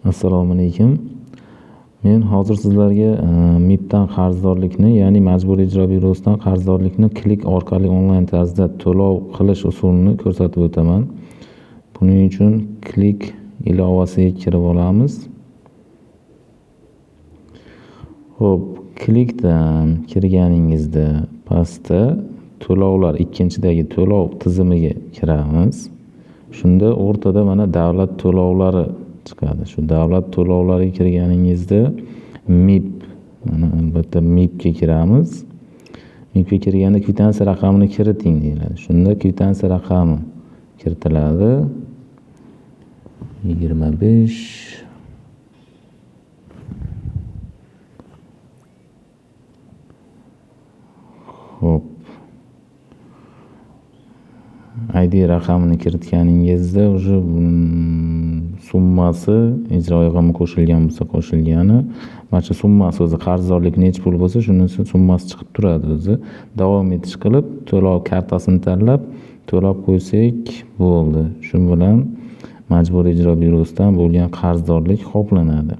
Assalomu alaykum. Men hozir sizlarga MIBdan qarzdorlikni, ya'ni Majburiy ijro byurosidan qarzdorlikni klik orqali onlayn tarzda to'lov qilish usulini ko'rsatib o'taman. Buning uchun klik ilovasiga kirib olamiz. Xo'p, klikdan kirganingizda pastda to'lovlar, ikkinchidagi to'lov tizimiga kiramiz. Shunda o'rtada mana davlat to'lovlari chiqadi. Shu davlat to'lovlariga kirganingizda MIB, mana albatta MIBga kiramiz. MIBga kirganda kvitansiya raqamini kiriting deyiladi. Shunda kvitansiya raqami kiritiladi. 25 Xo'p. ID raqamini kiritganingizda уже summasi ijro yig'imi qo'shilgan bo'lsa qo'shilgani, mana shu summasi o'zi qarzdorlik necha pul bo'lsa shunisi summasi chiqib turadi o'zi. Davom etish qilib to'lov kartasini tanlab to'lab qo'ysak bo'ldi. Shu bilan Majburiy ijro byurosidan bo'lgan qarzdorlik qoplanadi.